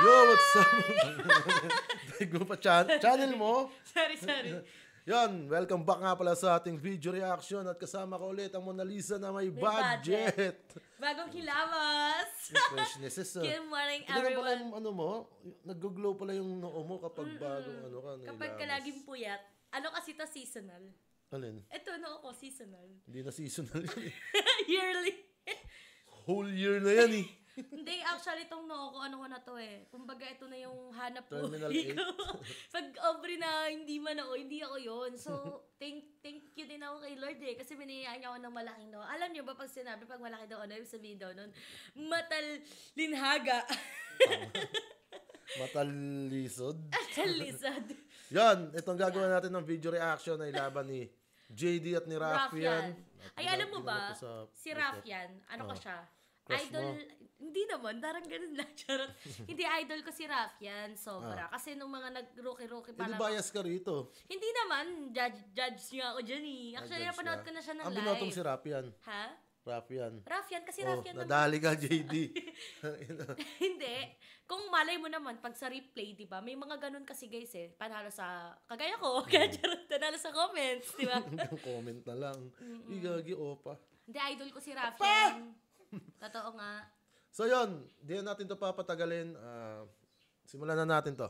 Yo, what's up? Big mo pa channel mo? Sorry. Yan, welcome back nga pala sa ating video reaction at kasama ko ulit ang Mona Lisa na may budget. Bagong hilamos. Freshnesses. Good morning, pala everyone. yung ano mo, nag-glow pala yung noo mo kapag bagong ano ka. Kapag ka laging puyat, ano kasi to seasonal? Alin? Ito, noo ko, seasonal. Hindi na seasonal yun eh. Yearly. Whole year na yan eh. Hindi, actually, itong noo ko, ano ko na to eh. Kumbaga, ito na yung hanap ko. Terminal 8. Pag aubrey na hindi man ako, hindi ako yun. So, thank you din ako kay Lord eh. Kasi biniyaan niya ako ng malaking noo. Alam niyo ba pag sinabi, pag malaki daw, ano yung sabihin daw nun? Matallinhaga. Matalisod. Matalisod. Yan, itong gagawin natin ng video reaction ay laban ni JD at ni Raffian. Ay, alam mo ba, si Raffian, ano ko siya? Idol, hindi naman, darang ganun lang, charot. Hindi, idol ko si Raffian, sobra. Kasi nung mga nag-rookie-rookie pa Hindi lang. bias ka rito. Hindi naman, judge niya ako dyan eh. Actually, napanood ko na siya ng ang live. binotong si Raffian. Ha? Raffian, kasi Raffian naman. Nadali ka, JD. Hindi. Kung malay mo naman, pag sa replay, di ba, may mga ganun kasi guys eh. Panalo sa, kagaya ko, kaya charot, panalo sa comments, di ba? Comment na lang. Igagi, opa. Hindi, idol ko si Raffian. Totoo nga. So yun, di natin to papatagalin. Simulan na natin to.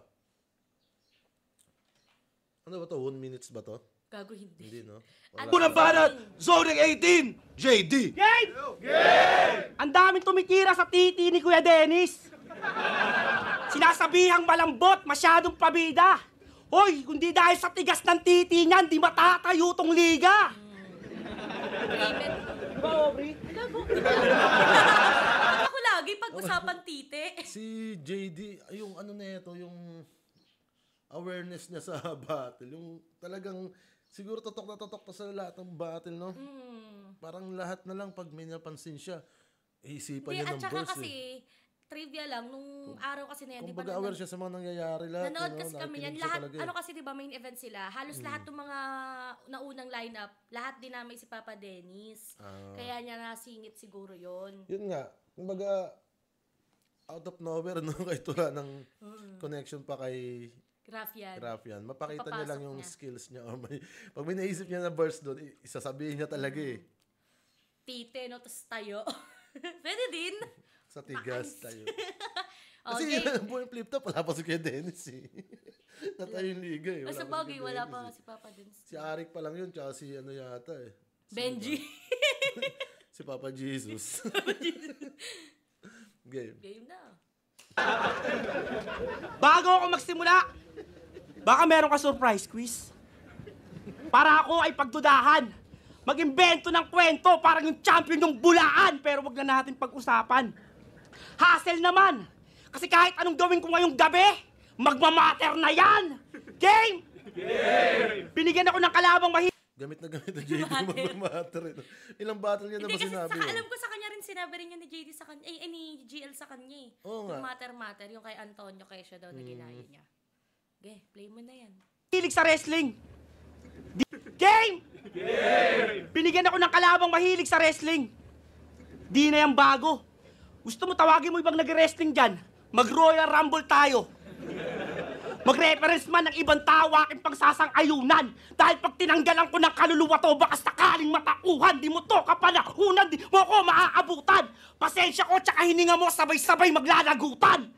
Ano ba to? 1 minutes ba to? Gago hindi. Hindi, no? Unang banat, Zodiac 18, JD. Game! Game! Ang daming tumikira sa titi ni Kuya Dennis. Sinasabihang malambot, masyadong pabida. Hoy, kundi dahil sa tigas ng titi niyan, di matatayo tong liga. Ba, Aubrey? Ako lagi pag-usapan tite. Si JD, yung ano na ito, yung awareness niya sa battle. Yung talagang, siguro totok na totok to sa lahat ng battle, no? Parang lahat na lang pag may napansin siya, isipan niya ng verse. At saka kasi, trivia lang, nung araw kasi na yan, di ba? Kumbaga aware siya sa mga nangyayari lahat. Nanood kasi kami yan. Lahat, ano eh. kasi di ba main event sila, halos lahat ng mga naunang lineup, lahat dinamay si Papa Dennis. Kaya niya nasingit siguro yon. Yun nga, kumbaga, out of nowhere, no, kay Tura ng connection pa kay Raffian. Mapakita niya lang yung skills niya. Or pag may naisip niya na verse doon, isasabihin niya talaga eh. Tite, no? Tapos tayo. Pwede din. Sa tigas tayo. Kasi yung flip top, wala pa si Kuya Dennis eh. Natayo yung liga eh. Sa bagay, wala pa si Papa Dennis. Si Arik pa lang yun, tsaka si ano yata eh. Benji. Si Papa Jesus. Game. Game na. Bago ako magsimula, baka meron ka surprise quiz. Para ako ay pagdudahan. Mag-imbento ng kwento parang yung champion ng bulaan, pero wag na natin pag-usapan. Hassle naman. Kasi kahit anong gawin ko ngayong gabi, magmamatter na yan. Game! Game! Binigyan ako ng kalabang Gamit na JD magmamatter ito. Ilang battle niya na ba sinabi yun? Alam ko sa kanya rin sinabi rin niya ni JD sa kanya, ni GL sa kanya eh. Oo nga. Yung matter, yung kay Antonio Quezio daw na ginaya niya. Okay, play mo na yan. mahilig sa wrestling. Game! Game! Binigyan ako ng kalabang mahilig sa wrestling. Di na yan bago. Gusto mo tawagin mo ibang nag-wrestling dyan? Mag-Royal Rumble tayo. Mag-reference man ng ibang tao aking pangsasang-ayunan. Dahil pag tinanggalan ko ng kaluluwa to, baka sakaling matauhan. Di mo to kapanahunan, di mo ko maaabutan. Pasensya ko, tsaka hininga mo, sabay-sabay maglalagutan.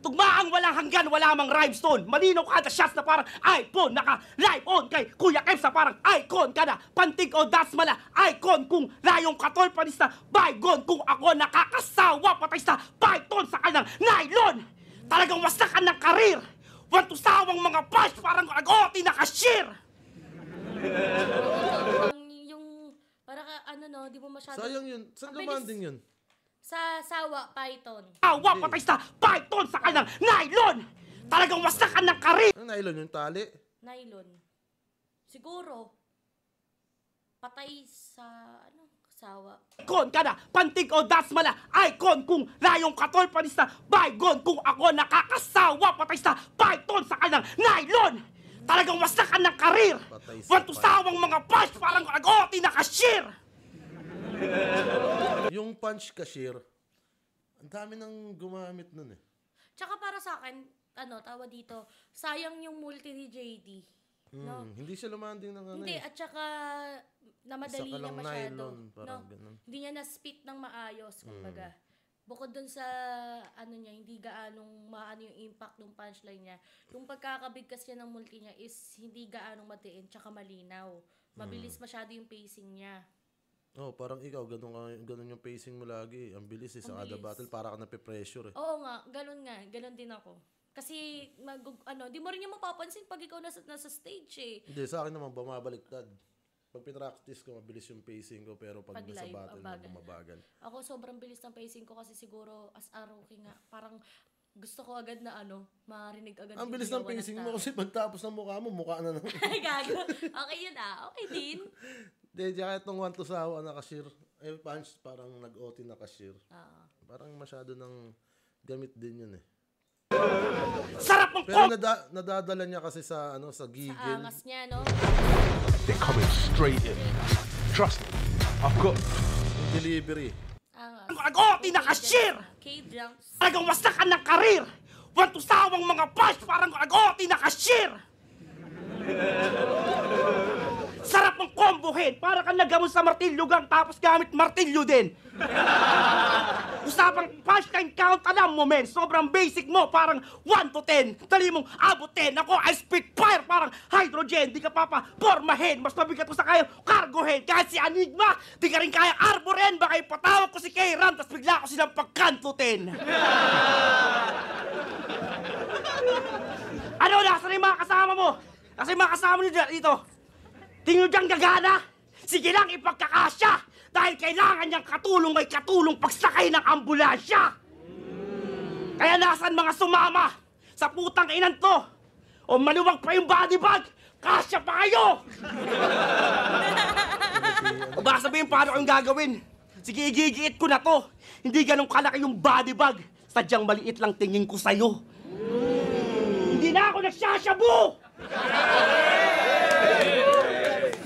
Tugmaang walang hanggan, wala mang rhymestone. Malinaw kada shots na parang iPhone. Naka-live on kay Kuya Kev sa parang icon ka na. Pantig o dasmala, icon. Kung layong katol, panis na bygone. Kung ako nakakasawa, patay sa python sa kanang nylon. Talagang wasakan ng karir. Want to sawang mga punch, parang agoti na cashier. Yung, para ka, ano no, di mo masyado. Sayang yun. Saan lumanding yun? Sa Sawa, Python. Awa, patay sa python sa kanang nylon. Talagang wasakan ng karir. Ano nylon yung tali? Nylon. Siguro, patay sa, ano, Sawa. Icon ka na, pantig o dasmala, icon. Kung layong katol, panis na bygone. Kung ako nakakasawa, patay sa python sa kanang nylon. Talagang wasakan ng karir. Want to sawang mga punch, parang agoti na cashier. Yung punch cashier, ang dami nang gumamit nun eh. Tsaka para sa akin, tawa dito, sayang yung multi ni JD. No? Hindi siya lumanding ng Hindi, at saka namadali Isa ka niya lang masyado. nylon, parang ganun. Hindi niya na-spit ng maayos, kumbaga. Bukod dun sa, niya, hindi gaanong maano yung impact ng punchline niya. Yung pagkakabigkas niya ng multi niya is hindi gaanong matiin, tsaka malinaw. Mabilis masyado yung pacing niya. Parang ikaw, ganun yung pacing mo lagi. Ang bilis sa kada battle, para ka nape-pressure eh. Oo nga, ganun din ako. Kasi, di mo rin yung mapapansin pag ikaw nasa stage eh. Hindi, sa akin naman, bumabaliktad. Pag pinractice ko, mabilis yung pacing ko, pero pag nasa live, battle, bumabagal. Ako, sobrang bilis ng pacing ko kasi siguro, as a rookie nga, parang gusto ko agad na marinig agad. Ang bilis ng pacing mo kasi pagtapos ng mukha mo, mukha na naman. Ay, gago. Okay yun Okay din. Hindi, kaya itong 1 to sawa na cashier, punch, parang nag-OT na cashier. Parang masyado ng gamit din yun eh. Sarap ng Pero nadadala niya kasi sa Sa gigil. angas niya, no? They're coming straight in. Trust me, I've got... Yung delivery. Angas. agoti na cashier! K-drums. Talagang wasakan ng karir! Wantusawang mga punch parang agoti na cashier! Sarap ng combo head! Para kang nagamon sa martilyo gang tapos gamit martilyo din! Usapang punchline count, alam mo men, sobrang basic mo, parang 1 to 10. Dali mong abot 10, ako I spit fire, parang hydrogen, di ka pormahin, mas mabigat ko sa kaya cargo head, kahit si Enigma, di ka rin kaya arboren, baka ipatawag ko si Kairan, tas bigla ko silang pagkantutin. Ano, nasa na yung mga kasama mo? Nasa yung mga kasama nyo dito? Tingin nyo dyan gagana? Sige lang, ipagkakasya! Dahil kailangan niyang katulong may katulong pagsakay ng ambulansya! Kaya nasan mga sumama sa putang inan to? O maluwag pa yung body bag, kasya pa kayo! O baka sabihin paano kayong gagawin? Sige, igigiit ko na to. Hindi ganun kalaki yung body bag. Sadyang maliit lang tingin ko sa'yo. Hindi na ako nagsasyabu!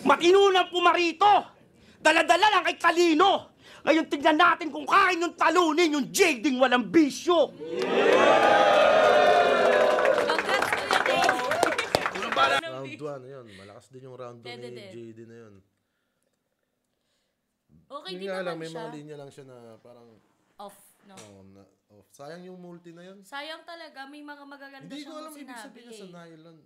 Matinunang pumarito! Dala-dala lang kay Kalino! Ngayon tignan natin kung kain yung talunin yung JD walang bisyo! Congrats ko yun, Round 1 na yun. Malakas din yung round 1 ni JD na yun. Okay Yun din nga lang, naman may siya. mga linya lang siya na parang... Off, no? Sayang yung multi na yun. Sayang talaga, may mga magaganda Hindi ko siyang alam ibig sinabi sabihin sa nylon.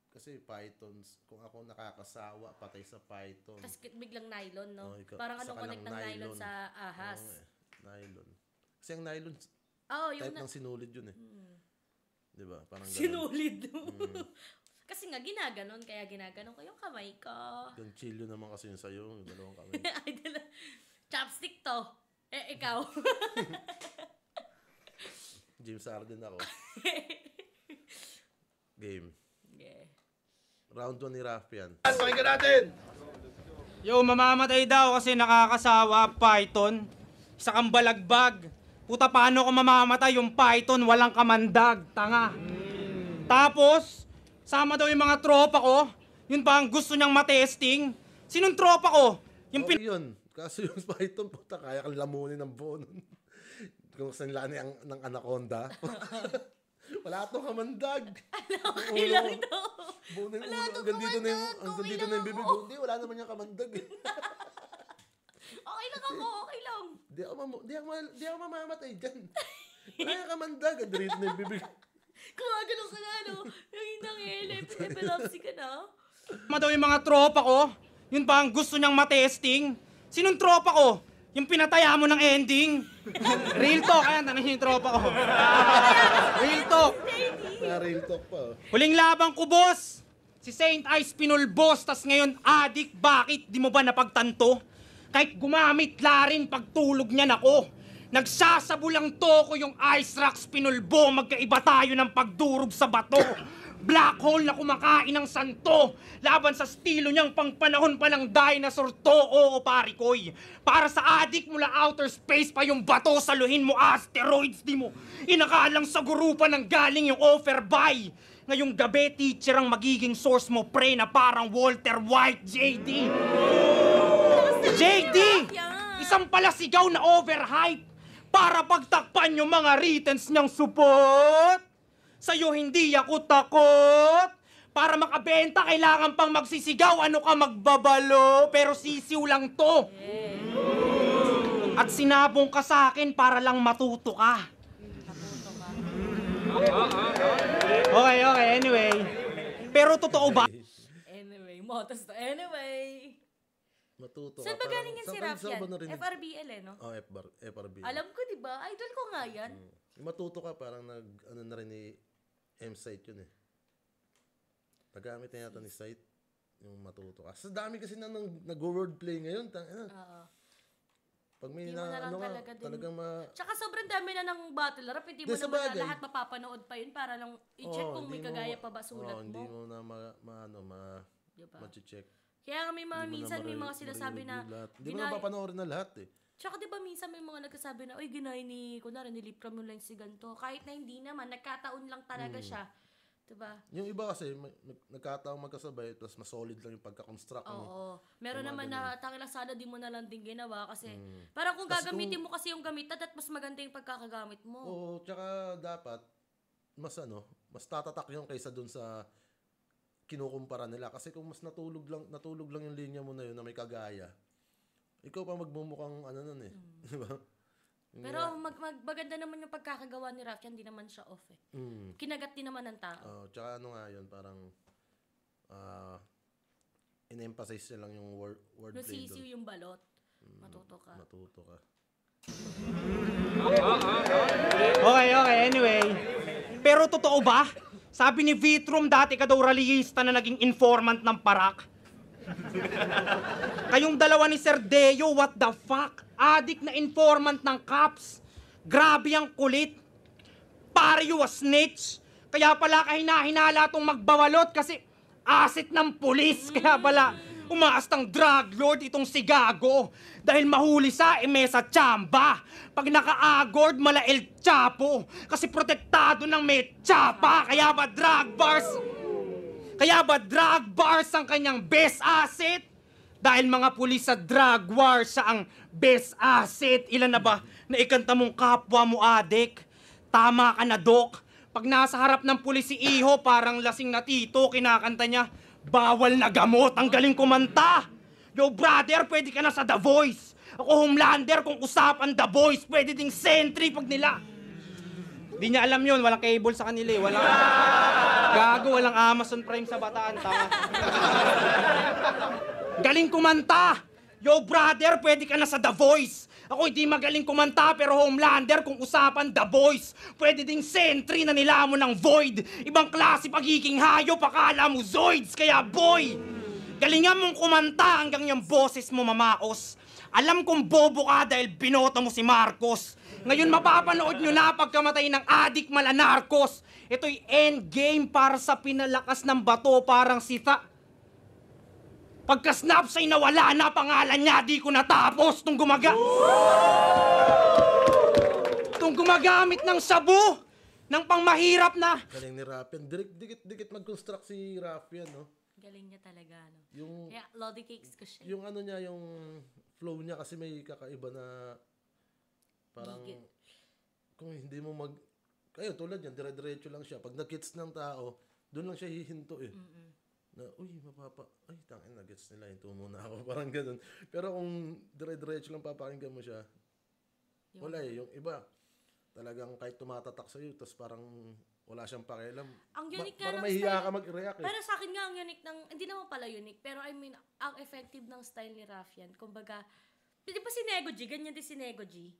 Kasi pythons, kung ako nakakasawa, patay sa python. Tapos biglang nylon, no? Ikaw, Parang isa anong ka connect ng ng nylon sa ahas. Nylon. Kasi ang nylon, Yung type ng sinulid yun eh. Diba? Parang ganun. sinulid. Kasi nga, ginaganon. Kaya ginaganon ko yung kamay ko. Yung chillo naman kasi yun sa'yo, yung dalawang kamay. Chopstick to. Ikaw. James Harden ako. Game. Yeah. Round 1 ni Rafian. Pakinggan natin! Yo, mamamatay daw kasi nakakasawa, Python. Isa kang balagbag. Puta, paano ko mamamatay yung Python? Walang kamandag, tanga. Tapos, sama daw yung mga tropa ko. Yun pa ang gusto niyang matesting. Sinong tropa ko? Yung Okay yun. Kaso yung python, puta, kaya kang lamunin ng buo nun. Kung saan lani ng anaconda. Wala itong kamandag. Okay lang to. Buo na yung Wala ulo. itong Hanggang dito na yung, kamandag. hanggang Okay dito lang na yung bibig. ako. Hindi, wala naman yung kamandag eh. Okay lang ako. Okay lang. Di ako mamamatay dyan. Wala yung kamandag. Hanggang dito na yung bibig. Kumagano ka na, no? Yung inang epilepsy ka na. sama daw yung mga tropa ko. Yun pa ang gusto niyang matesting. Sinong tropa ko? Yung pinataya mo ng ending. Real talk. Ayan, tanong yung tropa ko. Real talk. Real talk pa. Huling labang ko, boss. Si Saint Ice pinulbos, tas ngayon adik. Bakit? Di mo ba napagtanto? Kahit gumamit larin pagtulog niyan ako. Nagsasabulang toko yung ice rocks pinulbo. Magkaiba tayo ng pagdurog sa bato. Black hole na kumakain ng santo. Laban sa estilo niyang pangpanahon pa ng dinosaur to. Oo, parikoy. Para sa adik mula outer space pa yung bato. Saluhin mo asteroids, di mo inakalang sa gurupa ng galing yung offer buy. Ngayong gabi, teacher ang magiging source mo, pre, na parang Walter White, JD. JD! Isang pala sigaw na overhype. para pagtakpan yung mga writtens niyang support. Sa'yo hindi ako takot. Para makabenta, kailangan pang magsisigaw. Ano ka magbabalo? Pero sisiw lang to. At sinabong ka sa akin para lang matuto ka. Okay, anyway. Pero totoo ba? Anyway, motos to. Anyway. Matuto Saan ka. ba galing yan si Raf yan? Saan ba narinig? FRBL no? Oh, FRBL. Alam ko, di ba? Idol ko nga yan. Matuto ka, parang ano na rin ni M-Site yun eh. Nagamit na yata ni Site yung matuto ka. Sa dami kasi na nag-wordplay ngayon. Oo. Pag may Hindi mo na lang talaga din. talagang Tsaka sobrang dami na ng battle rap. Hindi mo Sa naman bagay. na lahat mapapanood pa yun para lang i-check kung may hindi mo kagaya pa ba sulat mo. Hindi mo na Diba? ma-check. Kaya nga may mga minsan may mga sinasabi na Hindi mo na papanoorin na lahat eh. Tsaka diba minsan may mga nagsasabi na, uy, ginay ni, kunwari, nilipram yung lines si ganito. Kahit na hindi naman, nagkataon lang talaga siya. Diba? Yung iba kasi, nagkataong magkasabay, tapos mas solid lang yung pagka-construct mo. Oo. Meron naman na, tangila sana di mo na lang din ginawa kasi, parang kung Tas gagamitin mo kasi yung gamit, at mas maganda yung pagkakagamit mo. Oo, tsaka dapat, mas tatatak yung kaysa dun sa kinukumpara nila. Kasi kung mas natulog lang yung linya mo na yun na may kagaya, ikaw pa magmumukhang ano nun eh. Diba? Pero maganda naman yung pagkakagawa ni Raf, hindi naman siya off eh. Kinagat din naman ng tao. Tsaka ano nga yun, parang in-emphasize niya lang yung wordplay doon. Nasisiw yung balot. Matuto ka. Okay, anyway. Pero totoo ba? Sabi ni Vitrum, dati ka daw rallyista na naging informant ng parak. Kayong dalawa ni Sir Deo, what the fuck? Adik na informant ng cops. Grabe ang kulit. Pare you a snitch. Kaya pala kahina-hinala tong magbawalot kasi asset ng pulis. Kaya pala umaastang drug lord itong si Gago. Dahil mahuli sa sa tsamba. Pag naka-agord, mala El Chapo. Kasi protektado ng may tsapa. Kaya ba drug bars ang kanyang best asset? Dahil mga pulis sa drug war siya ang best asset. Ilan na ba na ikanta mong kapwa mo, adik? Tama ka na, Dok. Pag nasa harap ng pulis si Iho, parang lasing na tito, kinakanta niya, bawal na gamot, ang galing kumanta. Yo, brother, pwede ka na sa The Voice. Ako, Homelander, kung usapan The Voice, pwede ding Sentry pag nila. Di niya alam yun, walang cable sa kanila eh. Walang Gago, walang Amazon Prime sa Bataan. Tama. Galing kumanta! Yo, brother, pwede ka na sa The Voice. Ako hindi magaling kumanta, pero Homelander, kung usapan The Voice, pwede ding Sentry na nilamon ng Void. Ibang klase pagiging hayop, akala mo Zoids. Kaya boy, galingan mong kumanta hanggang yung boses mo mamaos. Alam kong bobo ka dahil binoto mo si Marcos. Ngayon mapapanood nyo na pagkamatay ng adik mala narcos. Ito'y endgame para sa pinalakas ng bato parang sita. Pagka-snap sa'y nawala na pangalan niya, di ko natapos tong gumagamit ng sabu, ng pangmahirap na. Galing ni Rafian. Dikit mag-construct si Rafian, no? Galing niya talaga, no? Yung, Kaya, Lodi Cakes ko siya. yung ano niya, yung flow niya kasi may kakaiba na parang Gigit. kung hindi mo ayun, tulad yan, dire-diretso lang siya. Pag nag-gets ng tao, doon lang siya hihinto eh. Na, uy, ay, tangin na, gets nila, hinto muna ako. Parang ganun. Pero kung dire-diretso lang papakinggan mo siya, wala eh. Yung iba, talagang kahit tumatatak sa'yo, tapos parang wala siyang pakialam. Ang unique nga parang ng mahihiya style. ka mag-react eh. Pero sa akin nga, ang unique ng, hindi naman pala unique, pero I mean, ang effective ng style ni Rafian, kumbaga, di ba si Nego G? Ganyan din si Nego G.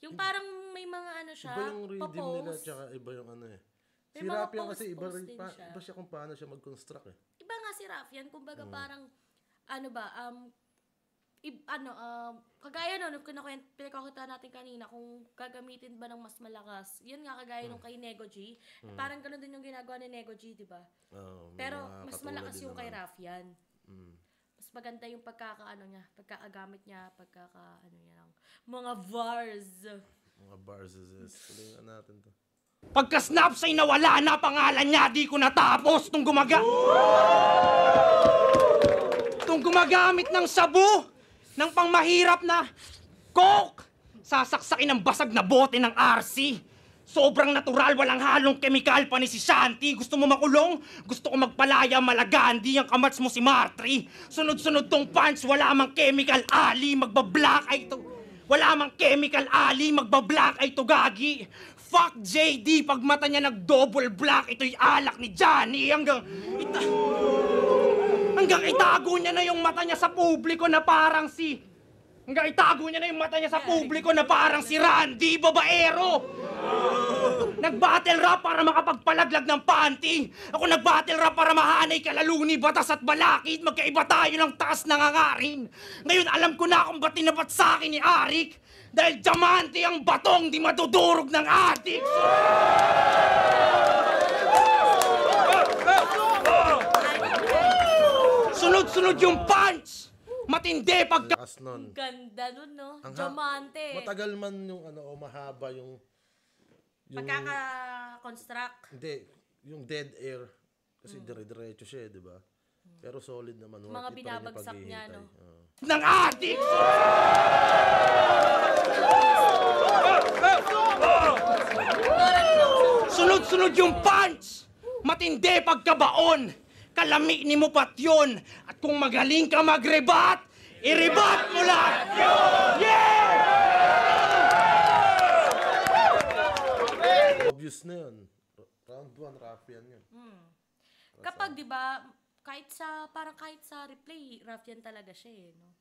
Yung parang may mga ano siya, Iba yung rhythm nila, papose. tsaka iba yung ano eh. May Si mga Rafian kasi iba post din siya. iba siya kung paano siya mag-construct eh. Iba nga si Rafian, kumbaga parang, kagaya no, pinakakita natin kanina, kung gagamitin ba ng mas malakas, yun nga kagaya nung kay Nego G, parang gano'n din yung ginagawa ni Nego G, di ba? May Pero mga mas katulad malakas din yung kay naman. Rafian. Mas maganda yung pagkakagamit niya, niya ng mga VARs. Mga bars is tuloy natin to. Pagka-snap sa'y nawala na pangalan niya, di ko natapos tong gumagamit ng sabu, ng pangmahirap na coke. Sasaksakin ng basag na bote ng RC. Sobrang natural, walang halong kemikal pa ni si Shanti. Gusto mo makulong? Gusto ko magpalaya, malagandi ang kamats mo si Martry. Sunod-sunod tong punch, wala mang chemical ali, magba-black eye to. Wala mang chemical ali, magba-black eye to gagi. Fuck JD, pag mata niya nag-double black, ito'y alak ni Johnny. Hanggang itago niya na yung mata niya sa publiko na parang si... Hanggang itago niya na yung mata niya sa publiko na parang si Randy, babaero! Nag-battle rap para makapagpalaglag ng panty. Ako nag-battle rap para mahanay kalaluni, batas at balakid. Magkaiba tayo ng taas ng hangarin. Ngayon alam ko na kung ba't tinapat sa akin ni Arik. Dahil diamante ang batong di matudurog ng adik. Sunod-sunod yung punch! Matindi pagka... Lakas nun. Ang ganda nun, no? Ang Diamante. matagal man yung o mahaba yung Pagkaka-construct. hindi, yung dead air. Kasi dire-diretso siya, di ba? Pero solid naman. Mga binabagsak niya, no? ng adik! Sunod-sunod yung punch! Matindi pagkabaon! Kalami ni mo pat yun! At kung magaling ka mag-rebat, i-rebat mo lahat yun! Yeah! Obvious na yun. Round 1, rough yan yun. Kapag, di ba, kahit sa replay, rough yan talaga siya, eh, no?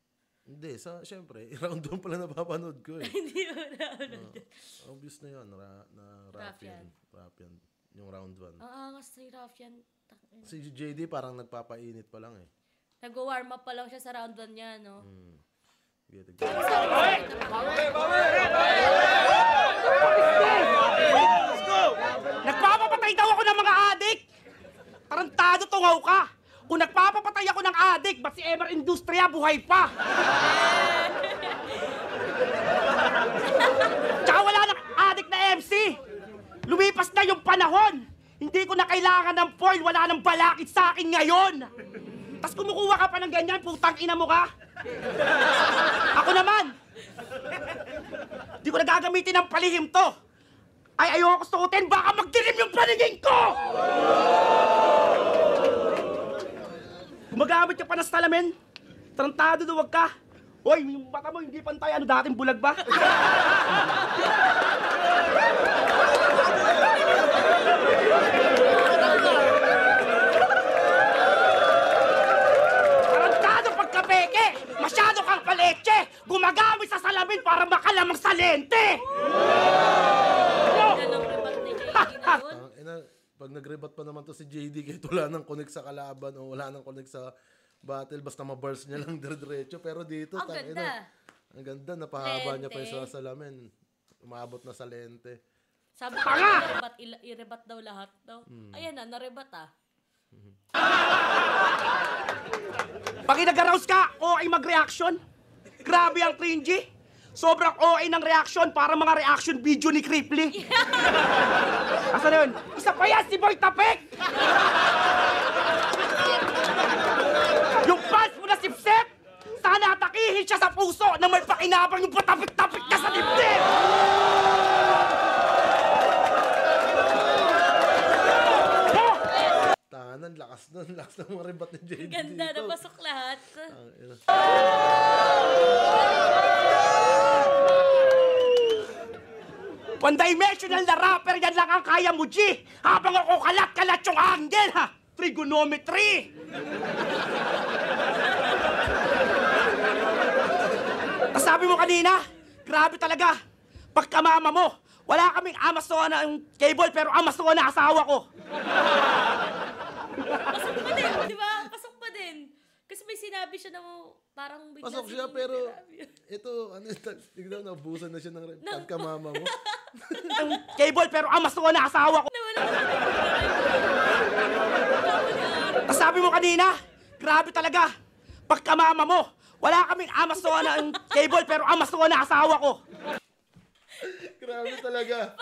Hindi, syempre, round 1 pala napapanood ko eh. Hindi mo na Obvious na yun, na rough yan. Rough yan. Yung round 1. Ang angas na rough yan. Si JD parang nagpapainit pa lang eh. Nag-warm up pa lang siya sa round 1 niya, no? Nagpapapatay daw ako ng mga adik! Tarantado tungaw ka! Kung nagpapapatay ako ng adik, ba't si Emer Industria buhay pa? Tsaka wala nang adik na MC! Lumipas na yung panahon! Hindi ko na kailangan ng foil, wala nang balakid sa akin ngayon! Tapos kumukuha ka pa ng ganyan, putang ina mo ka? Ako naman! Di ko na gagamitin ng palihim to! Ay, ayoko suotin, baka magdilim yung paningin ko! Gumagamit ka pa ng salamin? Tarantado na wag ka! Hoy, yung mata mo hindi pantay, ano dating bulag ba? Tarantado pagkapeke! Masyado kang paleche! Gumagamit sa salamin para makalamang sa lente! Ganang rebat ni JD na yun. Pag nag-rebat pa naman to si JD kahit wala nang connect sa kalaban o wala nang connect sa battle, basta ma-burst niya lang dire-diretso. Pero dito, Ang ganda. Ang ganda, napahaba niya pa Lente. yung sa salamin. Umabot na sa lente. Sabi ko, i-rebat daw lahat daw. Ayan na, narebat ah. Pag nag-arouse ka, OA mag-reaction. Grabe ang cringy. Sobrang OA ng reaction para mga reaction video ni Cripply. Asa na yun? Isa pa yan, si Boy Tapek! Yung pants mo na sip-sip, sana atakihin siya sa puso na may pakinabang yung patapik-tapik niya sa dibdib! Tangan, lakas ng mga rebat ni JD Ganda, dito. napasok lahat. One-dimensional na rapper, yan lang ang kaya mo, G! Habang ako kalat-kalat yung angle, ha! Trigonometry! Tas sabi mo kanina, grabe talaga. Pagkamama mo, wala kaming Amazona yung cable, pero Amazona asawa ko. Pasok pa din, di ba? Pasok pa din. Kasi may sinabi siya na parang bigla Pasok siya, pero ito, tignan, nabusan na siya ng pagkamama mo. Yung cable, pero Amazona asawa ko. Tas sabi mo kanina, grabe talaga. Pagkamama mo, wala kaming Amazona yung cable, pero Amazona asawa ko. Grabe talaga.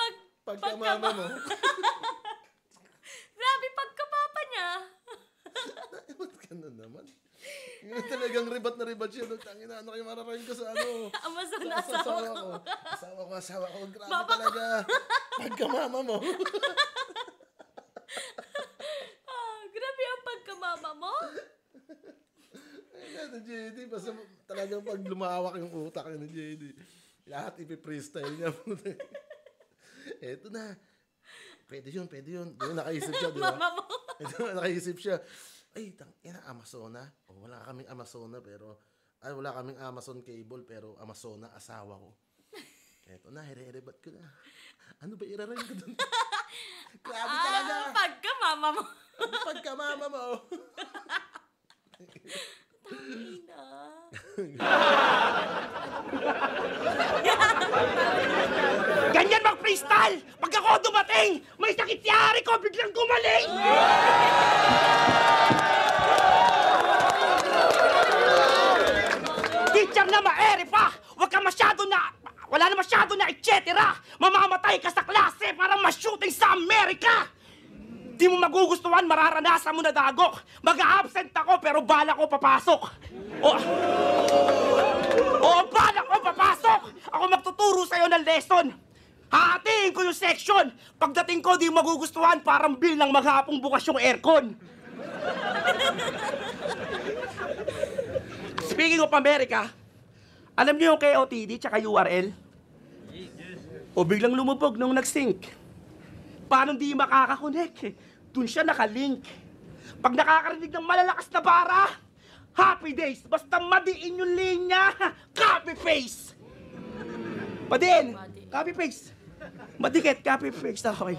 Pagkamama mo. Grabe pagkapapa niya. Ba't ka na naman? Yun talaga talagang ribat na ribat siya. Tangina, ano kayo mararayin ko sa ano? Amazon na Sa asawa ko. Asawa ko. Grabe talaga. Pagkamama mo. Grabe ang pagkamama mo. Ay, JD, basta talagang pag lumawak yung utak ni JD, lahat ipi-freestyle niya. Eto na. Pwede yun. Doon nakaisip siya, di ba? Mama mo. Nakaisip siya. Ay, Amazona. Oh, wala kaming Amazona, pero wala kaming Amazon cable, pero Amazona asawa ko. Eto na, hire-hiribat ko na. Ano ba irarayin ko doon? Grabe talaga. Pagkamama mo. Pagkamama mo. Tangina. Ganyan mag-freestyle! Pag ako dumating, may sakit si Ari ko, biglang gumaling! Teacher na maere pa! Huwag ka masyado na... Wala na masyado na et cetera! Mamamatay ka sa klase para ma-shooting sa Amerika! Di mo magugustuhan, mararanasan mo na dagok. Mag-a-absent ako pero bala ko papasok. Bala ko papasok! Ako magtuturo sa'yo ng lesson. Hahatiin ko yung section. Pagdating ko, di mo magugustuhan, parang bilang maghapong bukas yung aircon. Speaking of America, alam niyo yung KOTD tsaka URL? O biglang lumubog nung nag-sync. Paano di makakakonek? Doon siya nakalink. Pag nakakarinig ng malalakas na bara, happy days. Basta madiin yung linya, copy paste. Madiin, copy paste. Madikit, copy paste. Okay.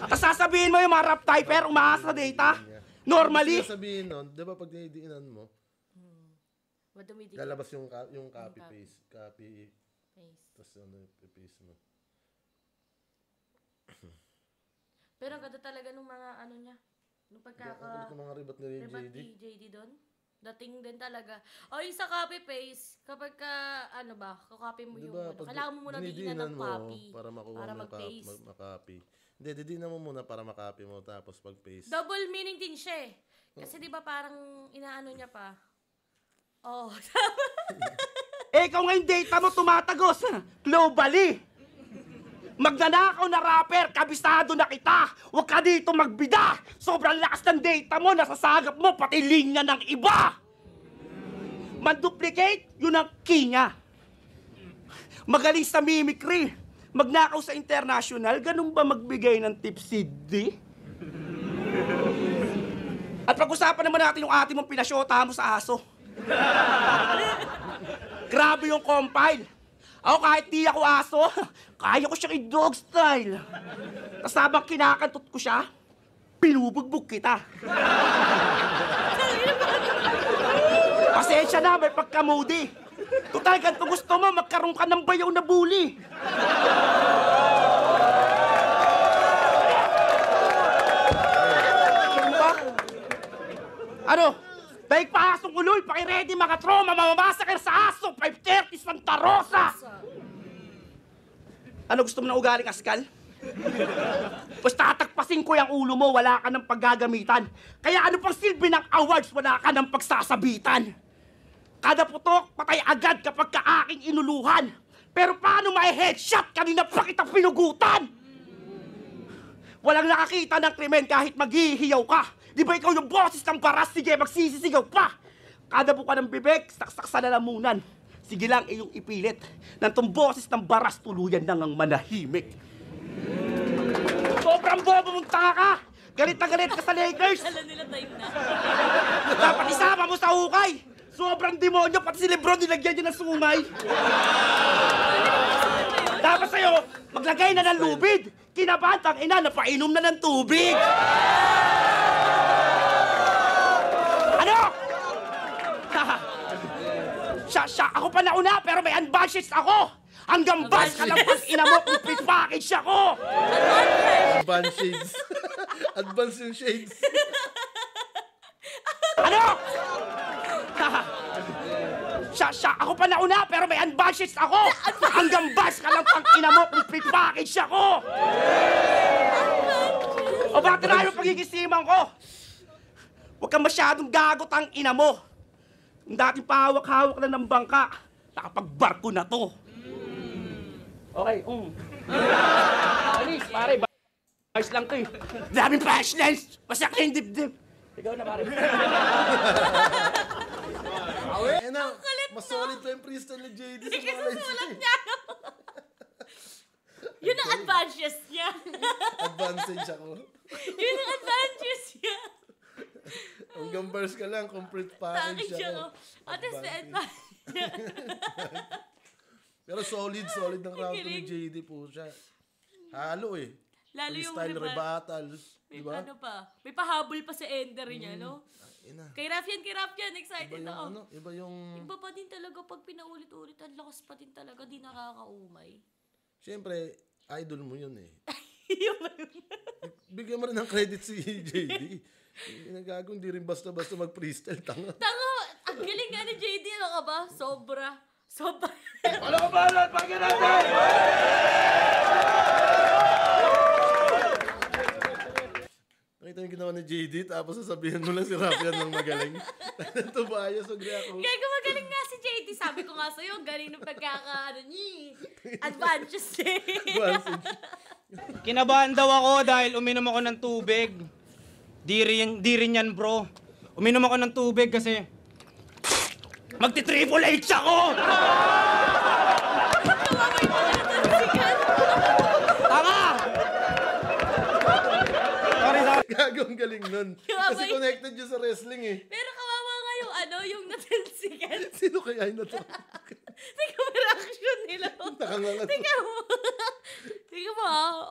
Tapos sasabihin mo yung mga rap typer, umaasa sa data. Normally. Sabihin nun, di ba pag dinidiinan mo, lalabas yung copy paste. Copy paste. Tapos paste mo. Pero ang ganda talaga nung mga ano niya. Nung Ang mga ribat ni JD. JD doon. Dating din talaga. O yung sa copy-paste, kapag kakopy mo Diba, yung kailangan mo muna diinan ng copy. Para makuha para mo mag-paste. makopy. Hindi, didinan mo muna para makopy mo, tapos pag-paste. Double meaning din siya eh. Kasi di ba parang inaano niya pa. Oh. Ikaw nga yung data mo tumatagos. Globally. Magnanakaw na rapper, kabisado na kita. Huwag ka dito magbida. Sobrang lakas ng data mo, nasasagap mo, pati linya ng iba. Man-duplicate, yun ang key niya. Magaling sa mimicry. Magnakaw sa international, ganun ba magbigay ng tip si D? At pag-usapan naman natin yung ate mong pinasyota mo sa aso. Grabe yung compile. Ako kahit di ako aso, kaya ko siya i-dog style. Tapos habang kinakantot ko siya, pinubugbog kita. Pasensya na, may pagkamudi. Total, ganito gusto mo, magkaroon ka ng bayaw na bully. Ano? Dahil pasong uloy, paki-ready mga trauma, mamamasaker sa aso, 5:30 Santa Rosa! Ano gusto mo na ugaling askal? Basta tatagpasin ko yung ulo mo, wala ka ng paggagamitan. Kaya ano pang silbi ng awards, wala ka ng pagsasabitan. Kada putok, patay agad kapag ka-aking inuluhan. Pero paano may headshot, kanina pa kita pinugutan? Walang nakakita ng krimen kahit maghihiyaw ka. Di ba ikaw yung boses ng baras? Sige, magsisisigaw pa. Kada buka ng bibig, saksak sa lalamunan. Sige lang, iyong ipilit. Nantong boses ng baras, tuluyan nang ang manahimik. Sobrang bobo mong tanga ka. Galit na galit ka sa Lakers. Alam nila time na. Dapat isama mo sa hukay. Sobrang demonyo, pati si Lebron nilagyan niya ng sungay. Dapat sa'yo, maglagay na ng lubid. Kinabantang ina, napainom na ng tubig. Ano? Ako pa nauna, pero may unbudget ako. Hanggang bus ka lang pag ina mo, complete package ako. Advanced shades. Advanced yung shades. Ano? Ako pa nauna, pero may unbudget ako. Hanggang bus ka lang pag ina mo, complete package ako. O bakit na yung pagigisiman ko? Huwag kang masyadong gagot ang ina mo. Yung dating pahawak-hawak na ng bangka, nakapagbarko na to. Okay, Alis, pare, ayos lang to eh. Daming pashlines, masak na yung dibdib. Ikaw na, pare. Eh na, mas solid pa yung freestyle ni JD sa mga lines Susulat niya. niya, no? Yun ang advantages niya. Advantage ako. Yun ang advantages niya. Hanggang verse ka lang, complete Tangin package siya, ako. no? At least the advantage niya. Pero solid ng round ni Galing. JD po siya. Halo eh. Lalo yung Freestyle rebuttal. May Diba? ano pa. May pahabol pa sa ender niya, no? Ina. Kay Rafyan, Iba excited yung ako. ano, iba yung... Iba pa din talaga pag pinaulit-ulit. Ang lakas pa din talaga. Di nakakaumay. Siyempre, idol mo yun eh. Yun ba yun? Bigyan mo rin ng credit si JD. Nagagong di rin basta-basta mag-freestyle. Tanga. Tanga, ang galing nga ni JD. Ano ka ba? Sobra. Wala ka ba, Lord? Pakinggan natin! Nakita yung ginawa ni JD, tapos sasabihin mo lang si Rafian ng magaling. Tobias, agree ako. Kaya gumagaling nga si JD. Sabi ko nga sa'yo, galing ng advantages eh. Kinabahan daw ako dahil uminom ako ng tubig. Di rin yan, bro. Uminom ako ng tubig kasi magti-triple H ako! Tama! Sorry. Gagong galing nun. Kasi Grabe. connected yun sa wrestling eh. Pero kawawa nga yung yung natensikan. Sino kaya yun na to? Tingnan mo yung reaction nila. Nakangangat. Tingnan mo. Tingnan mo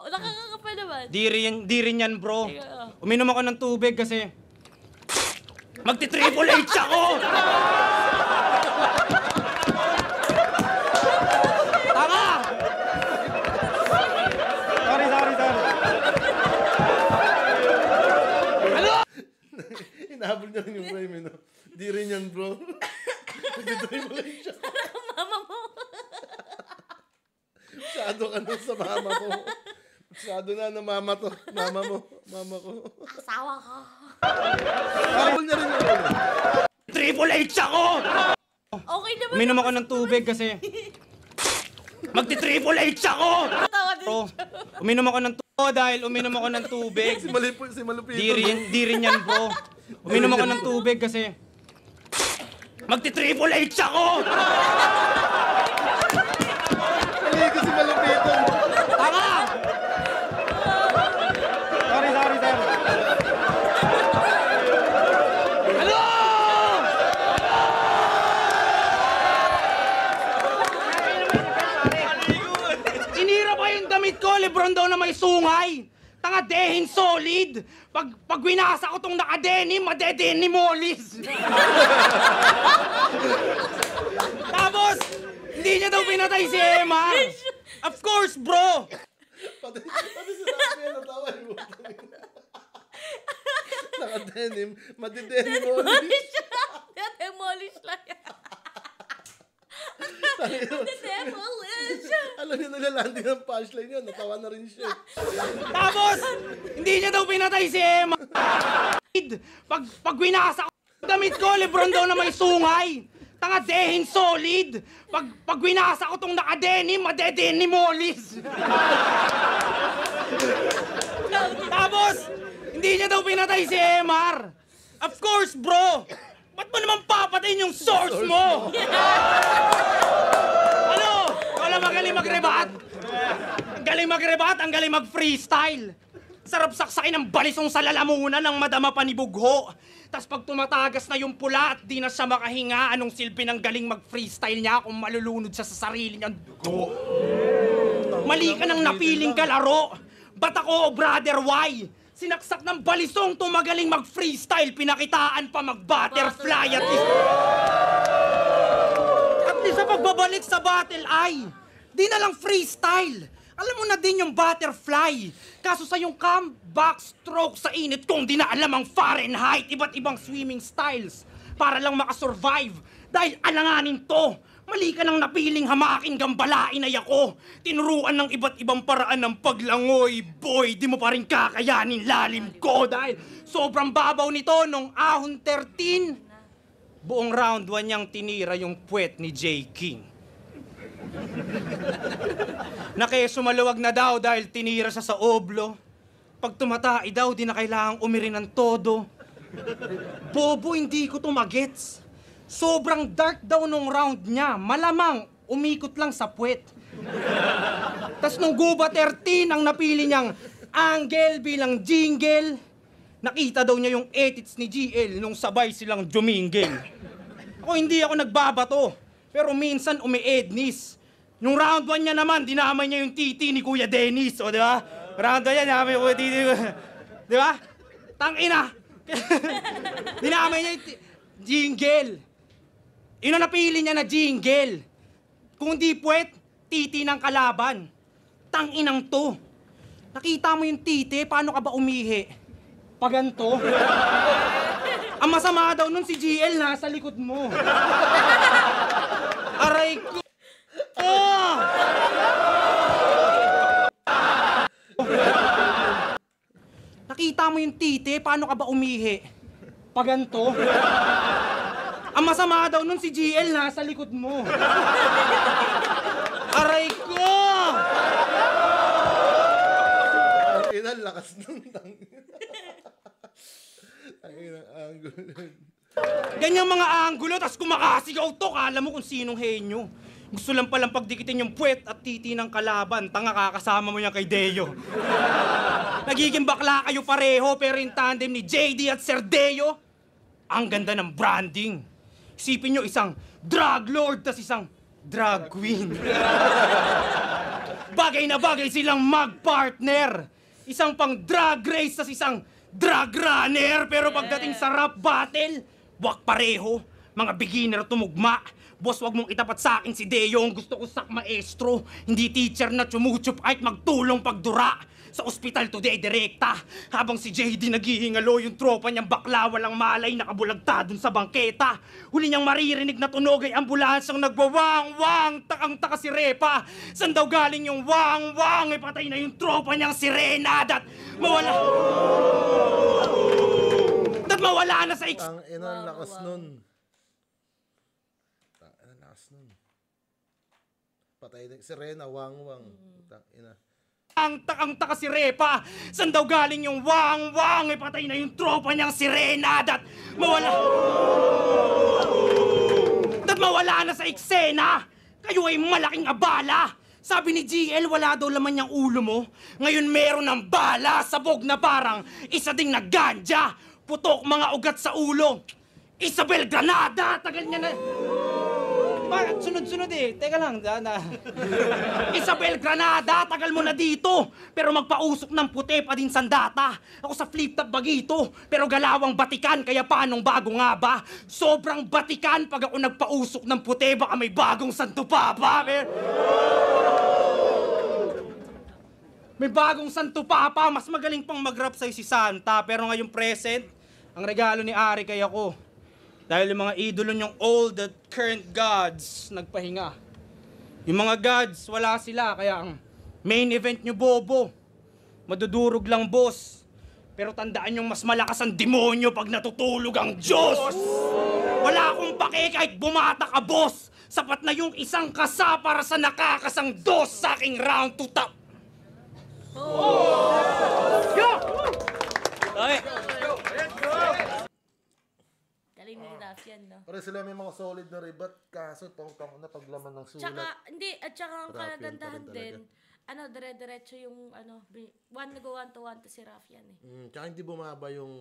nakakakapa naman. Di rin yan, bro. Teka. Uminom ako ng tubig kasi magti-triple H ako! Tama! Sorry. Ano? Inahabol niya rin yung frame, no? Di rin yan, bro. Nagdidry mo lang siya. Mama mo. Masyado ka nun sa mama ko. Masyado na mama to. Mama ko. Asawa ka. Inahabol niya rin yung ano. Triple H ako! Okay naman. Uminom ako ng tubig kasi magti-triple H ako! Tawa din Bro, siya. uminom ako ng dahil uminom ako ng tubig. Si Malupito. Di rin yan, bro. Uminom ako ng tubig kasi magti-triple H ako! Maligo si Malupito. Tama! Sorry, sir. Hello! Inira pa yung damit ko, Lebron daw na may sungay. Tanga dehin solid. Pag winasa ko tong nakadenim, madedenim molis. Tapos, hindi niya daw pinatay si Emma. Of course, bro. Pati si Rafian natawa yung naka-denim. Madidenim mo. Demolish siya. Demolish lang yan. Demolish. Alam niya naglalanding ang punchline yun. Natawa na rin siya. Tapos, hindi niya daw pinatay si Emma. Pag winasa ko damit ko, Lebron daw na may sungay. Tanga dehin solid. Pag winasa ko tong nakadenim, madedenim molis. Tapos, hindi niya daw pinatay si Emar. Of course, bro. Ba't mo naman papatayin yung source mo? Ano? Wala magaling mag-rebat? Ang galing mag-rebat, ang galing mag-freestyle. Sarap saksakin ng balisong sa lalamunan ng madama pa ni Bugho. Tapos pag tumatagas na yung pula at di na siya makahinga, anong silbi ng galing mag-freestyle niya kung malulunod siya sa sarili niyang dugo? Mali ka nang napiling kalaro. Ba't ako, brother, why? Sinaksak ng balisong tumagaling mag-freestyle, pinakitaan pa mag-butterfly at least sa pagbabalik sa battle ay, di na lang freestyle. Alam mo na din yung butterfly. Kaso sa yung comeback stroke sa init kung di na alam ang Fahrenheit, iba't ibang swimming styles para lang makasurvive. Dahil alanganin to, Mali ka nang napiling hamakin gambalain ay ako. Tinuruan ng iba't ibang paraan ng paglangoy. Boy, di mo pa rin kakayanin lalim ko dahil sobrang babaw nito nung ahon 13. Buong round 1 niyang tinira yung puwet ni J. King. Nakeso maluwag na daw dahil tinira siya sa oblo. Pag tumatai daw, di na kailangang umirin ng todo. Bobo, hindi ko to magets. Sobrang dark daw nung round niya. Malamang, umikot lang sa puwet. Tas nung guba 13 ang napili niyang angle bilang jingle, nakita daw niya yung edits ni GL nung sabay silang jumingle. Ako hindi ako nagbabato, pero minsan umi-ednis. Nung round 1 niya naman, dinamay niya yung titi ni Kuya Dennis. O, di ba? Round 1 niya, dinamay yung titi. Di ba? Tangina! Dinamay niya yung jingle. Yun ang napili niya na jingle. Kung di puwet, titi ng kalaban. Tanginang to. Nakita mo yung titi, paano ka ba umihi? Paganto? Ang masama daw nun si GL nasa likod mo. Aray ko! Oh! Nakita mo yung titi, paano ka ba umihi? Paganto? Ang masama daw nun si GL nasa likod mo. Aray ko! Ang ina, lakas ng Tanginang angulo. Ganyang mga anggulo, tas kumakasigaw to, kala mo kung sinong henyo. Gusto lang palang pagdikitin yung puwet at titi ng kalaban, tanga kakasama mo yan kay Deo. Nagiging bakla kayo pareho, pero yung tandem ni JD at Sir Deo, ang ganda ng branding. Isipin nyo, isang drug lord, tas isang drag queen. Bagay na bagay silang mag-partner. Isang pang drag race, tas isang drag runner. Pero pagdating sa rap battle, wak pareho. Mga beginner tumugma. Boss, wag mong itapat sa akin si Deo. Ang gusto ko sak maestro. Hindi teacher na chumuchup kahit magtulong pagdura. Sa ospital today, direkta. Habang si JD naghihingalo, yung tropa niyang bakla, walang malay, nakabulagta dun sa bangketa. Huli niyang maririnig na tunog ay ambulansyang nagwawang-wang, takang-taka si Repa. San daw galing yung wang-wang, ay patay na yung tropa niyang sirena. Dat mawala na sa Ang ina, ang lakas nun. Ang lakas nun. Patay na. Sirena, wang-wang. Ina. Ang takang-taka si Repa. San daw galing yung wang-wang, ay patay na yung tropa niyang sirena. Dat mawala na sa eksena. Kayo ay malaking abala. Sabi ni GL, wala daw laman niyang ulo mo. Ngayon meron ng bala, sabog na parang isa ding na ganja. Putok mga ugat sa ulo. Isabel Granada, tagal niya na. Bakit? Sunod-sunod eh. Teka lang. Isabel Granada, tagal mo na dito. Pero magpausok ng puti pa din sandata. Ako sa flip-top bagito. Pero galawang batikan, kaya paanong bago nga ba? Sobrang batikan pag ako nagpausok ng puti, baka may bagong santo papa. May bagong santo papa. Mas magaling pang mag-rap sa'yo si Santa. Pero ngayong present, ang regalo ni Ari kay ako. Dahil yung mga idolo niyong old at current gods nagpahinga. Yung mga gods, wala sila. Kaya ang main event niyo, bobo. Madudurog lang, boss. Pero tandaan yung mas malakas ang demonyo pag natutulog ang Diyos. Wala akong pake kahit bumata ka, boss. Sapat na yung isang kasa para sa nakakasang dos sa aking round to top. Go! Okay. Galing ni Rafian, no? Pero sila may mga solid na ribat, kaso tong-tong na paglaman ng sulat. Tsaka, hindi, at tsaka ang Rafian kanagandahan pa rin din, dire-diretso yung, one to one to si Rafian eh. Tsaka hindi bumaba yung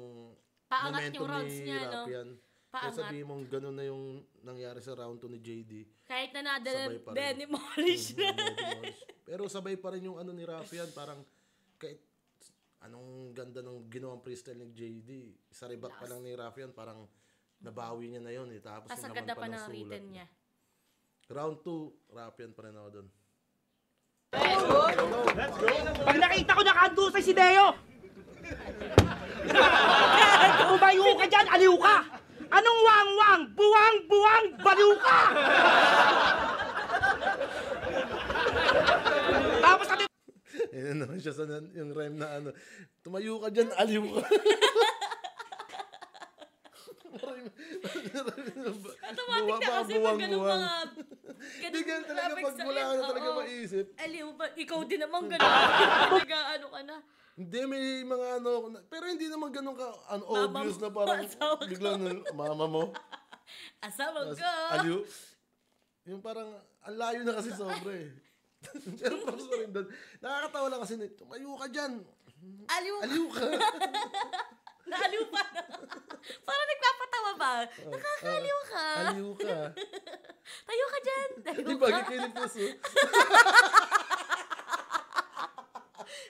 Paangat momentum yung rounds ni niya, no? Rafian. Kaya Paangat. sabihin mong ganun na yung nangyari sa round 2 ni JD. Kahit na nadala Sabay pa rin. Benny Molish na. Pero sabay pa rin yung ano ni Rafian, parang kahit anong ganda ng ginawang freestyle ni JD. Sa ribat pa lang ni Rafian, parang nabawi niya na yun eh. Tapos Tapos ang naman ganda pa pa ng ng sulat. written niya. Round 2, Rafian pa rin ako doon. Pag nakita ko nakandusay si Deo! Tumayo ka dyan, aliw ka! Anong wang-wang? Buwang-buwang, baliw ka! Tapos natin... Ayun naman siya sa yung rhyme na ano. Tumayo ka dyan, aliw ka. Automatic na kasi pag ganun mga... Hindi ganun talaga pag wala ka na talaga maisip. Aliw ba? Ikaw din naman ganun. Nag-ano ka na. Hindi, may mga ano, pero hindi naman ganun ka obvious na parang biglang mama mo. Asawa ko. Aliw. Yung parang, ang layo na kasi sobra eh. Pero parang rin doon. Nakakatawa lang kasi, tumayo ka dyan. Aliw ka. Naaliw pa. Parang nagpapatawa ba? Nakakaaliw ka. Aliw ka. Tayo ka dyan. Di ba, gikilig po so?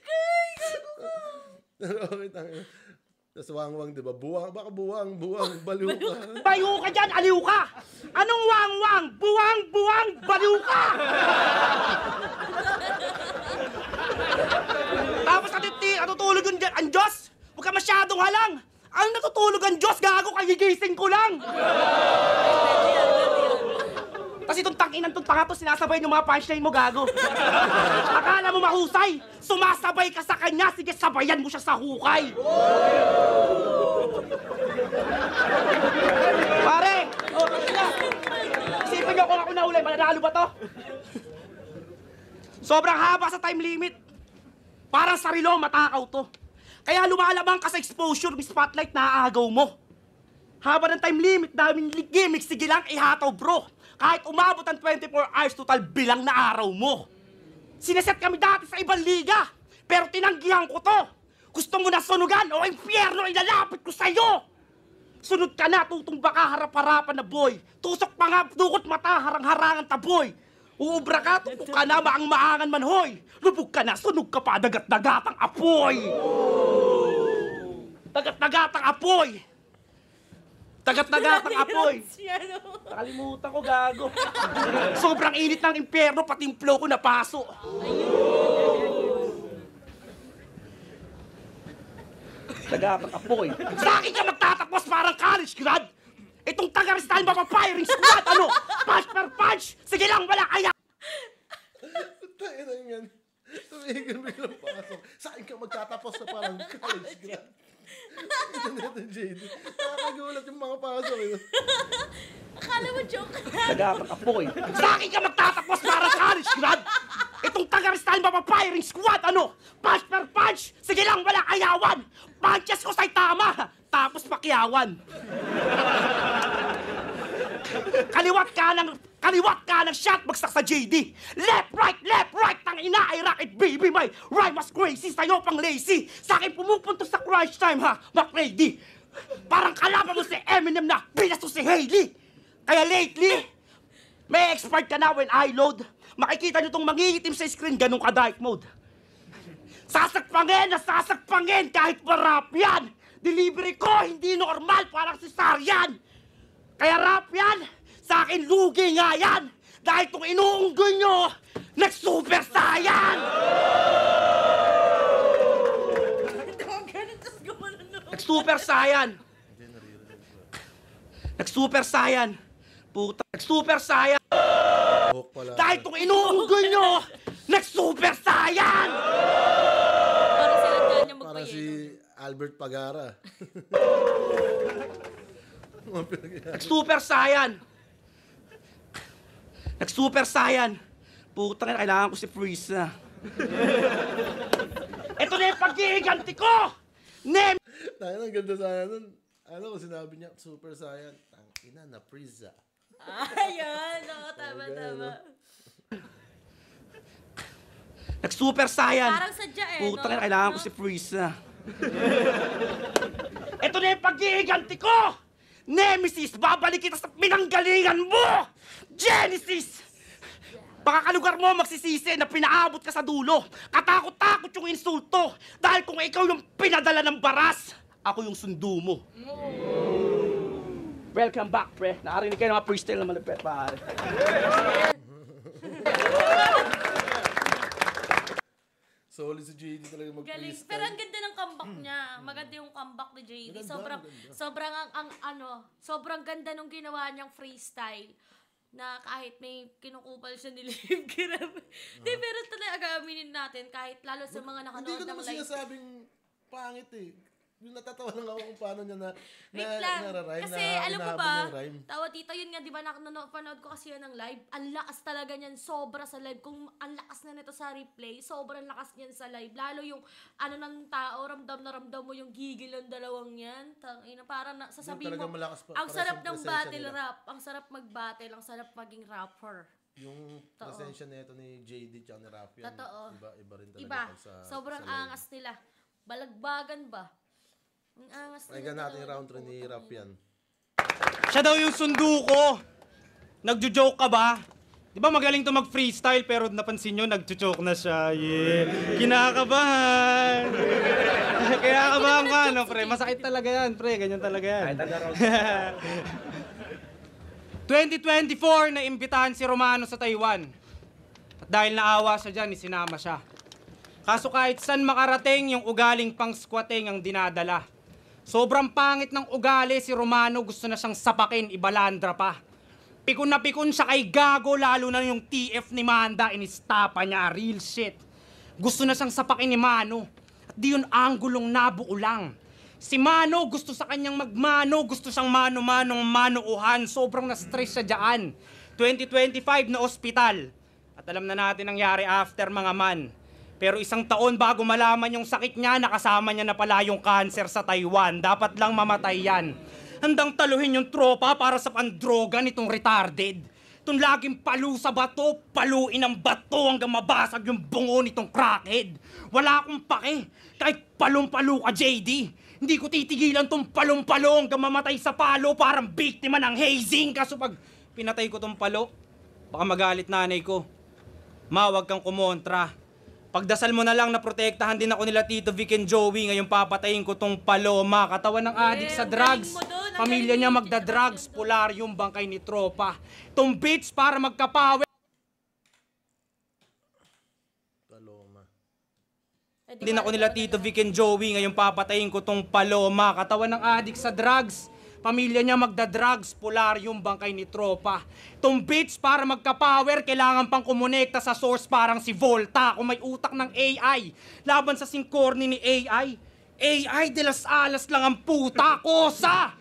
Kay, gago ko. Okay, tangin. Tapos wang-wang, di ba? Buwang, baka buwang, baliw ka. Bayo ka dyan, aliw ka! Anong wang-wang? Buwang-buwang, baliw ka! Tapos natutulog yung ang Diyos! Huwag ka masyadong halang! Ang natutulog ang Diyos, gago, kagigising ko lang! Tapos itong tanginan tong tanga to, sinasabay yung mga punchline mo, gago. Akala mo mahusay? Sumasabay ka sa kanya, sige sabayan mo siya sa hukay. Pare! Oh, isipin niyo kung ako nahuli, mananalo ba to? Sobrang haba sa time limit. Parang sarilo, matakaw to. Kaya lumalabang ka sa exposure, may spotlight na aagaw mo. Haba ng time limit, daming gimmick, sige lang, ihataw bro. Kahit umabot ang 24 hours, total bilang na araw mo. Sineset kami dati sa ibang liga, pero tinanggihan ko to. Gusto mo na sunugan o impyerno, ilalapit ko sa'yo. Sunod ka na, tutumba ka, harap-harapan na boy. Tusok pa nga, dukot mata, harang-harangan taboy. Uubra ka, tutok ka na, maang-maangan man hoy. Lubog ka na, sunog ka pa, dagat-dagatang apoy. Dagat-dagatang apoy. Dagat-dagatang apoy. Nakalimutan ko, gago. Sobrang init ng impyerno, pati yung flow ko napaso. Dagatang apoy. Sa akin ka magtatapos parang college grad. Itong taga-Rizal mapapiring squad, ano? Punch per punch! Sige lang, wala kaya! Tayo na yan. Tumigil biglang pasok. Saan ka magtatapos na parang college grad? Ito na ito, JD. Nakakagulat yung mga pasok. Akala mo joke. Dagatang apoy. Sa akin ka magtatapos parang college grad. Itong taga-Rizal mapapiring squad, ano? Punch per punch! Sige lang, wala kayawan! Punches ko sa'y tama! Tapos pakiyawan. Kaliwat ka ng shot, bagsak sa JD. Left, right, tangina ay rocket baby. My rhyme was crazy, sa'yo pang lazy. Sa akin pumupunto sa crunch time ha, McLady. Parang kalaban mo si Eminem na binasto si Hailey. Kaya lately, may expert ka na when I load. Makikita nyo tong mangingitim sa screen, ganun ka dark mode. Sasakpangin kahit marap yan. Delivery ko, hindi normal, parang cesarean. Kaya rap yan, sa akin lugi nga yan. Dahil itong inuunggoy nyo, nag-super saiyan! Nag-super saiyan. Nag-super saiyan. Puta, nag-super saiyan. Dahil itong inuunggoy nyo, nag-super saiyan! Parang sila dyan yung Parang si Albert Pagara. Nag-super saiyan. Nag-super saiyan. Putang ina, kailangan ko si Freeze na. Ito na yung paghihiganti ko! Tayo na, ganda sana nun. Ano kung sinabi niya, super saiyan. Tangina na freeze ah. Ayun, oo, tama. Nag-super saiyan. Parang sadya eh, Putang no? ina, kailangan ko si Freeze na. Ito na yung paghihiganti ko! Nemesis, babalik kita sa pinanggalingan mo! Genesis! Baka kalugar mo magsisisi na pinaabot ka sa dulo. Katakot-takot yung insulto. Dahil kung ikaw yung pinadala ng baras, ako yung sundo mo. Welcome back, pre. Nakarinig kayo ng mga freestyle na malapit, pare. Solid si JD talaga Galing. mag-freestyle. Pero ang ganda ng comeback niya. Maganda yung comeback ni JD. Maganda. Sobrang ganda nung ginawa niyang freestyle. Na kahit may kinukupal siya ni Liv Kiram. Di, pero talaga aminin natin, kahit lalo sa mga Hindi ko nakanood ng naman live. sinasabing pangit eh. Yung natatawa lang ako kung paano niya Wait lang. nararhyme, Kasi alam mo hinahabol ba, yung rhyme. tawa tita, yun nga, di ba, panood ko kasi yan ng live. Ang lakas talaga niyan, sobra sa live. Kung ang lakas na nito sa replay, sobrang lakas niyan sa live. Lalo yung, ano ng tao, ramdam na ramdam mo yung gigil ng dalawang yan. Tangina, parang sasabihin Talagang mo, malakas pa- ang para sarap sa ng presensya battle nila. rap. Ang sarap mag-battle, ang sarap maging rapper. Yung presensya nito ni JD tsaka ni Rafian. Totoo. Iba rin talaga. Iba, pag sobrang sa live. angas nila. Balagbagan ba? Ang angas Pakinggan nila natin yung talaga. round 3 ni Rafian. Siya daw yung sundo ko. Nagjo-joke ka ba? Di ba magaling to mag-freestyle pero napansin nyo, nagjo-joke na siya. Yeah. Kinakabahan. Kinakabahan ka, no, pre? Masakit talaga yan, pre. Ganyan talaga yan. 2024 na imbitahan si Romano sa Taiwan. At dahil naawa siya dyan, isinama siya. Kaso kahit saan makarating, yung ugaling pang squatting ang dinadala. Sobrang pangit ng ugali si Romano, gusto na siyang sapakin, ibalandra pa. Pikon na pikon siya kay Gago, lalo na yung TF ni Manda, inistapa niya, real shit. Gusto na siyang sapakin ni Mano. At di yun anggulong nabuo lang. Si Mano gusto sa kanyang magmano, gusto siyang mano-manong manuuhan, sobrang na-stress siya dyan. 2025 na ospital. At alam na natin ang nangyari after mga man. Pero isang taon bago malaman yung sakit niya, nakasama niya na pala yung cancer sa Taiwan. Dapat lang mamatay yan. Handang taluhin yung tropa para sa pandroga nitong retarded. Itong laging palu sa bato, paluin ang bato hanggang mabasag yung bungo nitong crackhead. Wala akong pake, kahit palong-palo ka, JD. Hindi ko titigilan tong palong-palo hanggang mamatay sa palo, parang biktima ng hazing. Kaso pag pinatay ko tong palo, baka magalit nanay ko. Ma, wag kang kumontra. Pagdasal mo na lang na protektahan din ako nila Tito Vic and Joey. Ngayon papatayin ko tong Paloma. Katawan ng adik sa ang drugs. galing mo dun, ang Pamilya galing niya mo, magda-drugs. Tito Vic and Pular yung bangkay ni Tropa. Tong bitch para magkapawe. Paloma. Din ako nila Tito Vic and Joey. Ngayon papatayin ko tong Paloma. Katawan ng adik sa drugs. Pamilya niya magda-drugs, pular yung bangkay ni Tropa. Tong bitch para magka-power, kailangan pang kumonekta sa source parang si Volta. Kung may utak ng AI, laban sa singkorni ni AI. AI de las alas lang ang puta, kosa!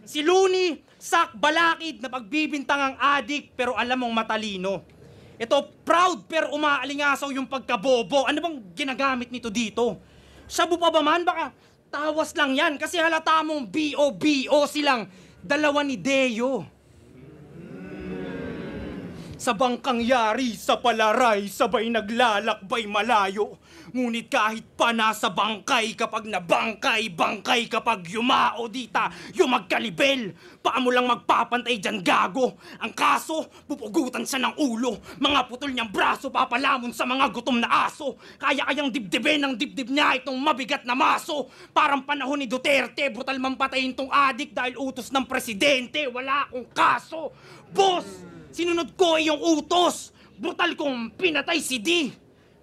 Si Looney, sak balakid na pagbibintang ang adik pero alam mong matalino. Ito, proud pero umaalingasaw yung pagkabobo. Ano bang ginagamit nito dito? Shabu pa ba man? Baka tawas lang yan kasi halata mong B.O.B.O. silang dalawa ni Deo. Sa bangkang yari, sa palaray, sabay naglalakbay malayo. Ngunit kahit pa nasa bangkay, kapag nabangkay, bangkay kapag yumao dita, yung magkalibel. Paa mo lang magpapantay dyan, gago. Ang kaso, pupugutan siya ng ulo. Mga putol niyang braso, papalamon sa mga gutom na aso. Kaya-kayang dibdibin ng dibdib niya itong mabigat na maso. Parang panahon ni Duterte, brutal man patayin tong adik dahil utos ng presidente. Wala akong kaso. Boss! Sinunod ko yung utos. Brutal kong pinatay si D.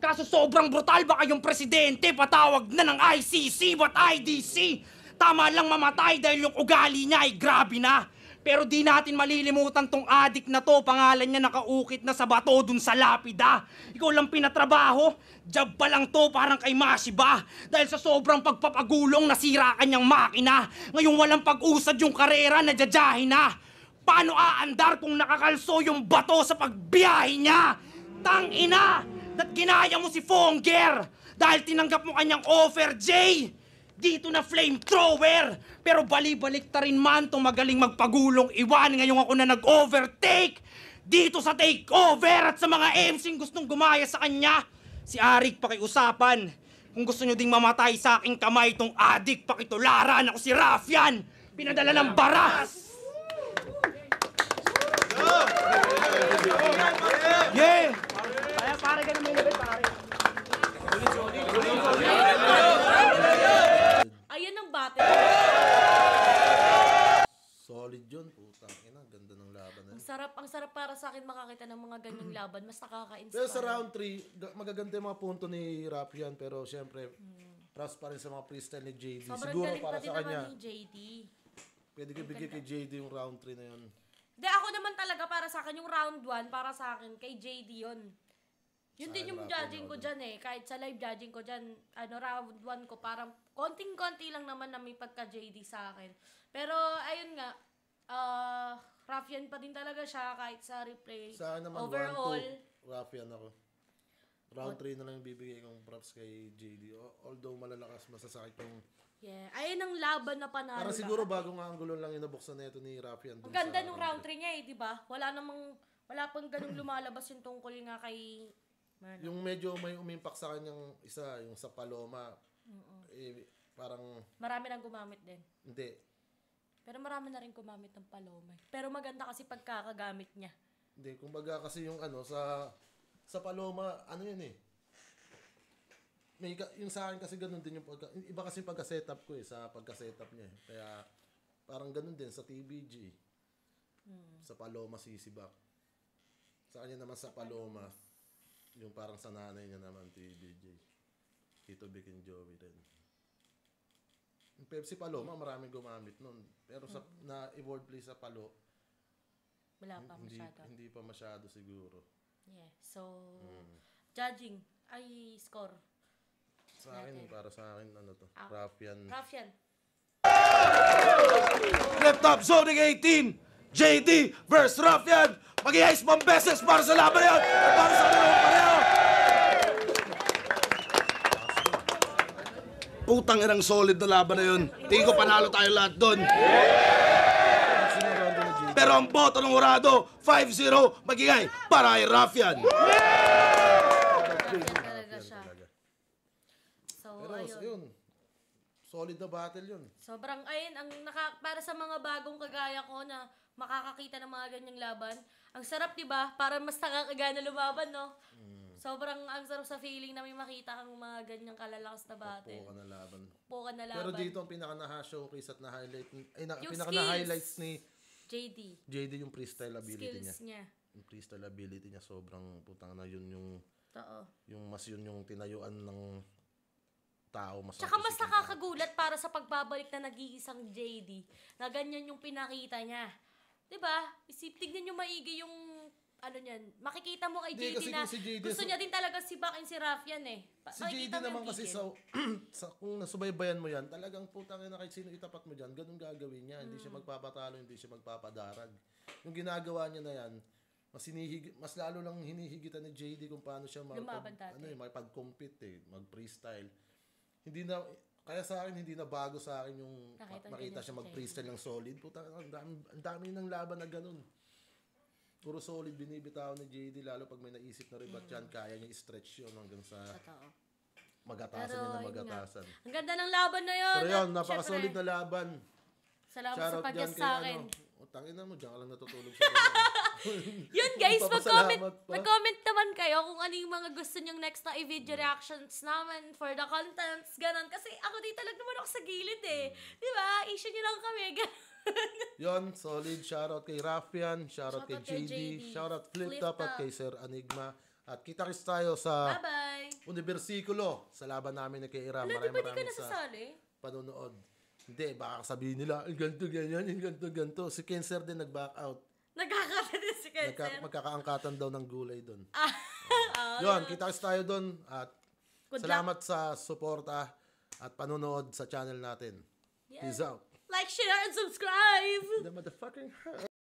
Kaso sobrang brutal, baka yung presidente patawag na ng ICC, what IDC? Tama lang mamatay dahil yung ugali niya ay grabe na. Pero di natin malilimutan tong adik na to, pangalan niya nakaukit na sa bato dun sa lapida. Ikaw lang pinatrabaho, job pa lang to parang kay Mashiba. Dahil sa sobrang pagpapagulong nasira kanyang makina. Ngayong walang pag-usad yung karera, nadyajahin na. Paano aandar kung nakakalso yung bato sa pagbiyahe niya? Tangina! At ginaya mo si Fonger dahil tinanggap mo kanyang offer, Jay! Dito na flamethrower! Pero bali-balik ta rin man itong magaling magpagulong iwan. Ngayong ako na nag-overtake dito sa takeover at sa mga MC'ng gustong gumaya sa kanya. Si Arik pakiusapan. Kung gusto nyo ding mamatay sa aking kamay itong adik, pakitularan ako si Rafian. Pinadala ng baras! Yeah! Kaya pare ka na may labit, pare. Ayun ang battle. Solid yun. Putang ina, ganda ng laban na yun. Ang sarap para sa akin nakakakita ng mga ganyang laban, mas nakaka-inspire. Pero sa round 3, magaganda yung mga punto ni Rapian, pero syempre, props pa rin sa mga freestyle ni JD. Sobrang Siguro galing para pa din sa kanya, naman ni JD. pwede ko bigay kay JD yung round 3 na yun. Hindi, ako naman talaga para sa akin, yung round 1, para sa akin, kay JD yun. Yun Sa din akin, yung Rapian judging ako ko din. dyan eh. Kahit sa live judging ko dyan, round 1 ko, parang konting-konti lang naman na may pagka-JD sa akin. Pero, ayun nga, Rafian pa din talaga siya kahit sa replay. Sa akin naman, Overall, 1-2, Rapian ako. Round 3 na lang yung bibigay kong props kay JD. Although malalakas, masasakit yung... yeah. Ayun ang laban na panalo. Parang siguro bagong angulo lang yung nabuksan na ito ni Rapian. Ang ganda nung round 3 niya eh, di ba? Wala pang ganung lumalabas yung tungkol nga kay... Yung medyo may umimpak sa kanyang isa, yung sa Paloma. Parang... Marami nang gumamit din. Hindi. Pero marami na rin gumamit ng Paloma. Pero maganda kasi pagkakagamit niya. Hindi, kumbaga kasi yung sa Paloma, ano yun eh. Yung sa akin kasi ganun din yung iba kasi yung pagka-setup ko eh, sa pagka-setup niya eh. Kaya parang ganun din sa TBG. Sa Paloma sisibak. Sa kanya naman sa Paloma, yung parang sa nanay niya naman TBG. Tito Vic and Joey din. Yung Pepsi Paloma, maraming gumamit nun. Pero sa na-wordplay sa Palo, Wala pa masyado. Hindi pa masyado siguro. Yeah. So, judging, ay score. Sa akin, para sa akin, ano to? Ah. Rafian. Rafian. Flip top zoning 18. JD versus Rafian. Mag-i-ice bomb beses para sa laban na yun. At para sa kanilang pareho. Putang inang solid na laban na yun. Tingin ko panalo tayo lahat doon. Pero ang boto ng Horado, 5-0, magigay para kay Rafian. Rafian talaga siya. So, Pero yun, solid na battle yun. Sobrang, ayun, para sa mga bagong kagaya ko na makakakita ng mga ganyang laban, ang sarap, di ba? Para mas nakakagana lumaban, no? Sobrang ang sarap sa feeling na may makita kang mga ganyang kalalakas na battle. Puka na laban. Puka na laban. Pero dito ang pinaka na-showcase at na-highlight, Yung pinaka skills. na-highlights ni JD. yung freestyle ability Skills niya. Yung freestyle ability niya sobrang putang na yun Totoo. yung tinayuan ng tao mas. Tsaka mas nakakagulat para sa pagbabalik na nag-iisang JD na ganyan yung pinakita niya. Diba? Tignan nyo maigi yung ano niyan. Makikita mo kay Hindi, JD kasi na kung si JD gusto niya din talaga si Bakin si Rafian eh. Si JD Makikita mo naman yung kasi gigil. kung nasubaybayan mo yan, talagang putang na kahit sino itapat mo dyan, ganun gagawin niya. Hindi siya magpapatalo, hindi siya magpapadarag. Yung ginagawa niya na yan, mas lalo lang hinihigitan ni JD kung paano siya Lumaban dati. makipag-compete mag-freestyle. Kaya sa akin, hindi na bago sa akin yung makita siya mag-freestyle ng solid. Putang ang dami ng laban na ganun. Puro solid binibitaw ni JD, lalo pag may naisip na ribat yan, kaya niya i-stretch yun hanggang sa Totoo. magatasan Pero, niya na yun magatasan. Ang ganda ng laban na yun. Pero yun, At napaka-solid syempre, na laban. Salamat sa Shoutout pag-guest dyan sa kay akin. tangin na mo, dyan ka lang natutulog sa baba. Yun guys, Magpapasalamat pa. mag-comment naman kayo kung ano yung mga gusto nyong next na i-video reactions namin for the contents, ganon. Kasi ako dito lang naman ako sa gilid eh. Di ba? Issue nyo lang kami. Yun, solid. Shoutout kay Rafian, shoutout kay JD, shoutout Flip Top at kay Sir Enigma. At kita-kits tayo sa Bye-bye. Universikulo sa laban namin na kay Iram. Wala, di ba di ka Maraming sa nasasali? panonood. Hindi, baka sabihin nila, ganito, ganyan, ganito. Si Cancer din nag-back out. Nagkakata si Kenzer. Magkakaangkatan daw ng gulay doon. Ah, Yun, kita-kits tayo doon. At Good salamat sa suporta at panonood sa channel natin. Yeah. Peace out. Like, share, and subscribe! The motherfucking